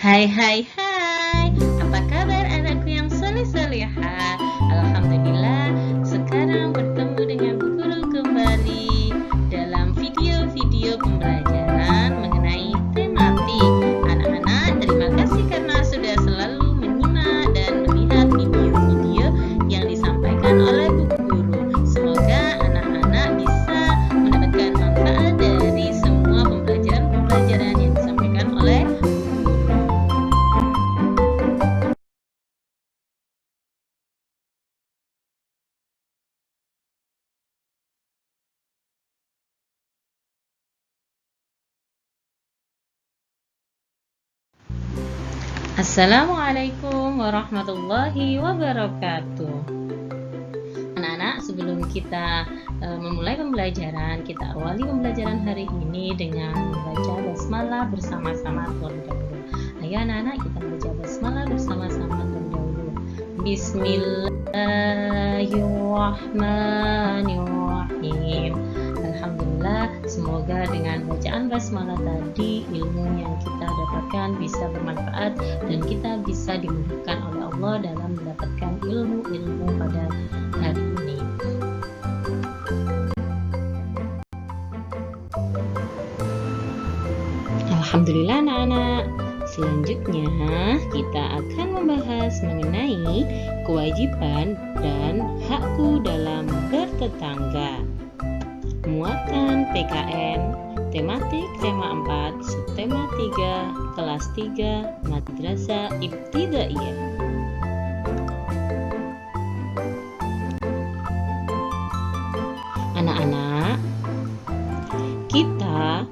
Hai hai hai, apa kabar anakku yang soleh-solehah? Alhamdulillah, sekarang bertemu dengan Bu Guru kembali dalam video-video pembelajaran mengenai tematik. Anak-anak, terima kasih karena sudah selalu menyimak dan melihat video-video yang disampaikan oleh Bu Guru. Semoga anak-anak bisa mendapatkan manfaat dari semua pembelajaran-pembelajaran yang disampaikan oleh Assalamualaikum warahmatullahi wabarakatuh. Anak-anak, sebelum kita memulai pembelajaran, kita awali pembelajaran hari ini dengan membaca basmalah bersama-sama terlebih dahulu. Ayo anak-anak, kita baca basmalah bersama-sama terlebih dahulu. Bismillahirrahmanirrahim. Alhamdulillah, semoga dengan bacaan basmalah tadi ilmu yang kita dapatkan bisa bermanfaat dan kita bisa dimudahkan oleh Allah dalam mendapatkan ilmu-ilmu pada hari ini. Alhamdulillah anak-anak, selanjutnya kita akan membahas mengenai kewajiban dan hakku dalam bertetangga. Muatan PKN, tematik tema 4, subtema 3, kelas 3, Madrasah Ibtidaiyah. Anak-anak, kita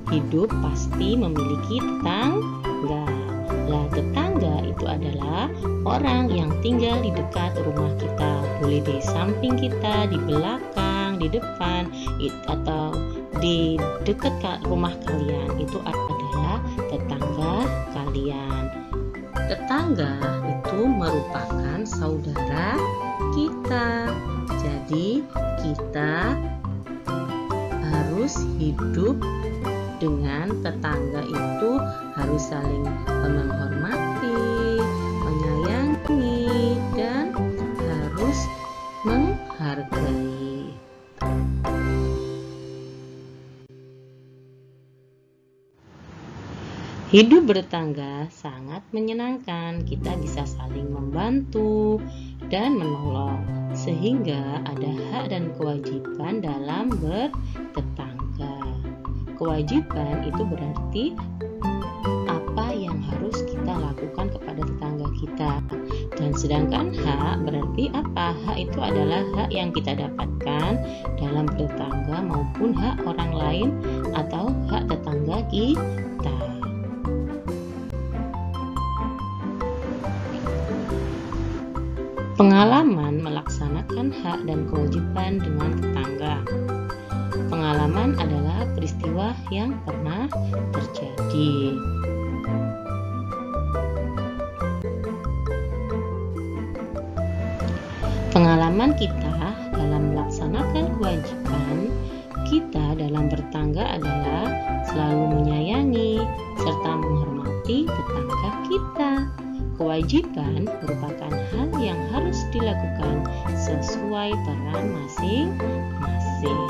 hidup pasti memiliki tetangga. Lah, tetangga itu adalah orang yang tinggal di dekat rumah kita, boleh di samping kita, di belakang, di depan, atau di dekat rumah kalian. Itu adalah tetangga kalian. Tetangga itu merupakan saudara kita. Jadi kita harus hidup dengan tetangga itu harus saling menghormati, menyayangi, dan harus menghargai. Hidup bertetangga sangat menyenangkan. Kita bisa saling membantu dan menolong, sehingga ada hak dan kewajiban dalam bertetangga. Kewajiban itu berarti apa yang harus kita lakukan kepada tetangga kita. Dan sedangkan hak berarti apa? Hak itu adalah hak yang kita dapatkan dalam bertetangga maupun hak orang lain atau hak tetangga kita. Pengalaman melaksanakan hak dan kewajiban dengan tetangga. Pengalaman adalah peristiwa yang pernah terjadi. Pengalaman kita dalam melaksanakan kewajiban kita dalam bertetangga adalah selalu menyayangi serta menghormati tetangga kita. Kewajiban merupakan hal yang harus dilakukan sesuai peran masing-masing.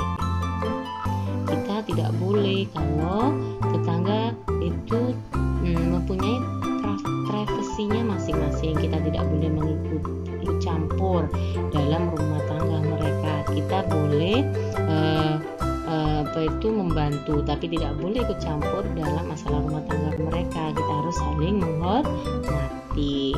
Kita tidak boleh kalau tetangga itu mempunyai privasinya masing-masing. Kita tidak boleh mengikut campur dalam rumah tangga mereka. Kita boleh membantu, tapi tidak boleh ikut campur dalam masalah rumah tangga mereka. Kita harus saling menghormati.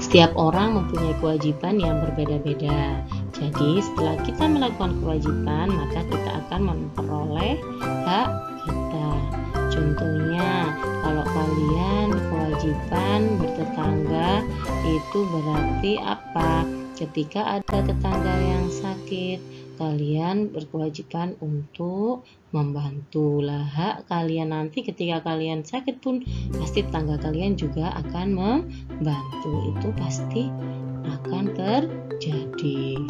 Setiap orang mempunyai kewajiban yang berbeda-beda. Jadi setelah kita melakukan kewajiban, maka kita akan memperoleh hak kita. Contohnya, kalau kalian kewajiban bertetangga itu berarti apa? Ketika ada tetangga yang sakit, kalian berkewajiban untuk membantu. Lah, hak kalian nanti ketika kalian sakit pun pasti tetangga kalian juga akan membantu. Itu pasti akan terjadi.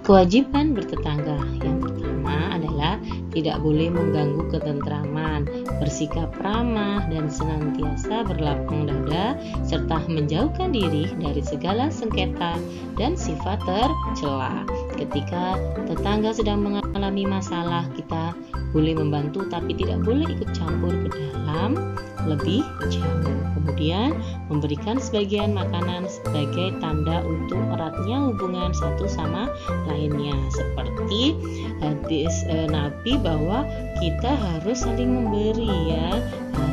Kewajiban bertetangga yang pertama adalah tidak boleh mengganggu ketentraman, bersikap ramah dan senantiasa berlapang dada, serta menjauhkan diri dari segala sengketa dan sifat tercela. Ketika tetangga sedang mengalami masalah, kita boleh membantu tapi tidak boleh ikut campur ke dalam lebih jauh. Kemudian memberikan sebagian makanan sebagai tanda untuk eratnya hubungan satu sama lainnya, seperti hadis Nabi bahwa kita harus saling memberi ya.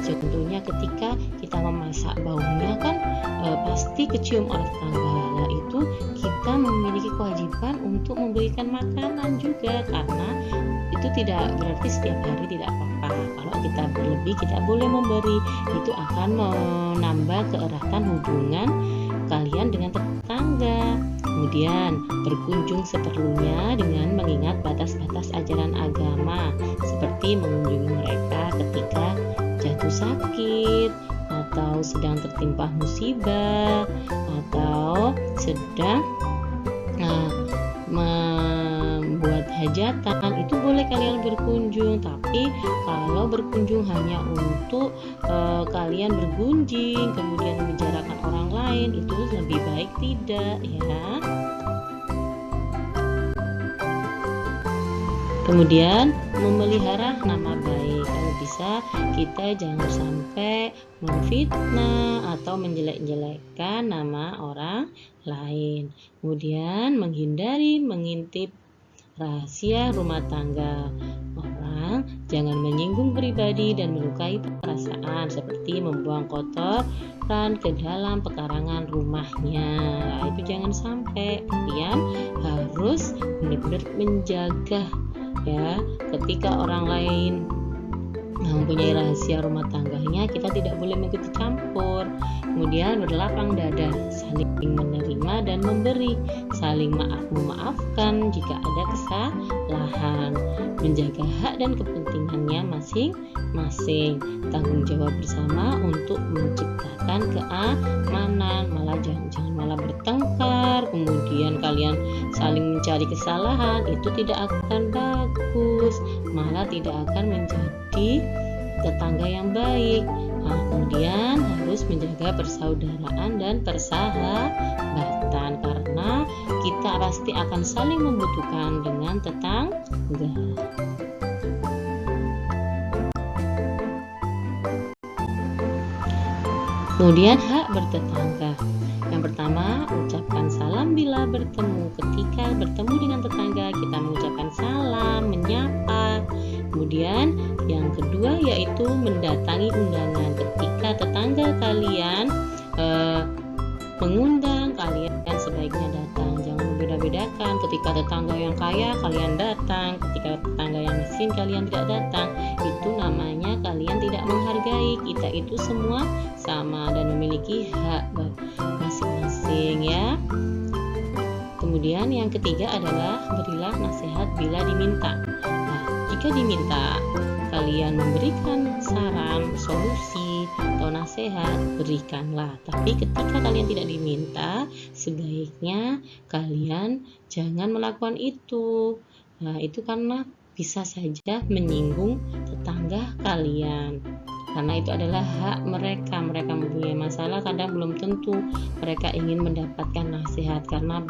Contohnya ketika kita memasak, baunya kan pasti kecium oleh tetangga. Nah, itu kita memiliki kewajiban untuk memberikan makanan juga, karena itu tidak berarti setiap hari tidak apa-apa. Kalau kita berlebih, kita boleh memberi. Itu akan menambah keeratan hubungan kalian dengan tetangga. Kemudian berkunjung seperlunya dengan mengingat batas-batas ajaran agama, seperti mengunjungi mereka ketika jatuh sakit, atau sedang tertimpa musibah, atau sedang membuat hajatan. Itu boleh kalian berkunjung, tapi kalau berkunjung hanya untuk kalian bergunjing kemudian membicarakan orang lain, itu lebih baik tidak ya. Kemudian memelihara nama baik. Kalau bisa kita jangan sampai memfitnah atau menjelek-jelekkan nama orang lain. Kemudian menghindari mengintip rahasia rumah tangga orang, jangan menyinggung pribadi dan melukai perasaan, seperti membuang kotoran ke dalam pekarangan rumahnya. Nah, itu jangan sampai. Kalian harus benar-benar menjaga ya, ketika orang lain mempunyai rahasia rumah tangganya, kita tidak boleh mengikuti campur. Kemudian berlapang dada, saling menerima dan memberi, saling memaafkan jika ada kesalahan, menjaga hak dan kepentingannya masing-masing, tanggung jawab bersama untuk menciptakan keamanan. Jangan malah bertengkar, kemudian kalian saling mencari kesalahan. Itu tidak akan bagus, malah tidak akan menjadi tetangga yang baik. Nah, kemudian harus menjaga persaudaraan dan persahabatan, karena kita pasti akan saling membutuhkan dengan tetangga. Kemudian hak bertetangga. Yang pertama, ucapkan salam bila bertemu. Ketika bertemu dengan tetangga, kita mengucapkan salam, menyapa. Kemudian yang kedua yaitu mendatangi undangan. Ketika tetangga kalian mengundang, kalian sebaiknya datang. Jangan membeda-bedakan. Ketika tetangga yang kaya kalian datang, ketika tetangga yang miskin kalian tidak datang. Itu namanya kalian tidak menghargai. Kita itu semua sama dan memiliki hak masing-masing ya. Kemudian yang ketiga adalah berilah nasihat bila diminta. Nah, jika diminta kalian memberikan saran, solusi, atau nasihat, berikanlah. Tapi ketika kalian tidak diminta, sebaiknya kalian jangan melakukan itu. Nah, itu karena bisa saja menyinggung tetangga kalian. Karena itu adalah hak mereka. Mereka mempunyai masalah, kadang belum tentu mereka ingin mendapatkan nasihat, karena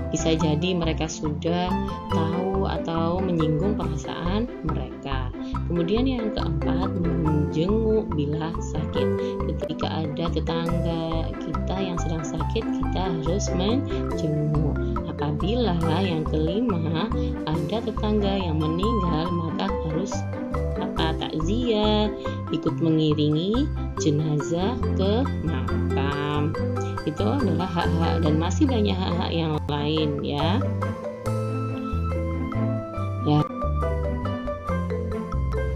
bisa jadi mereka sudah tahu atau menyinggung perasaan mereka. Kemudian yang keempat, menjenguk bila sakit. Ketika ada tetangga kita yang sedang sakit, kita harus menjenguk. Apabila yang kelima, ada tetangga yang meninggal, maka harus takziah, ikut mengiringi jenazah ke makam. Itu adalah hak-hak dan masih banyak hak-hak yang lain ya. Ya.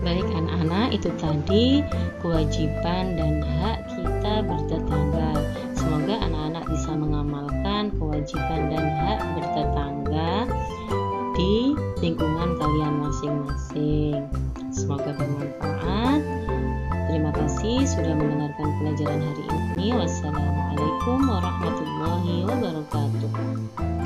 Baik anak-anak, itu tadi kewajiban dan hak kita bertetangga. Semoga anak-anak bisa mengamalkan kewajiban dan hak bertetangga di lingkungan kalian masing-masing. Semoga bermanfaat. Terima kasih sudah mendengarkan pelajaran hari ini. Wassalamualaikum warahmatullahi wabarakatuh.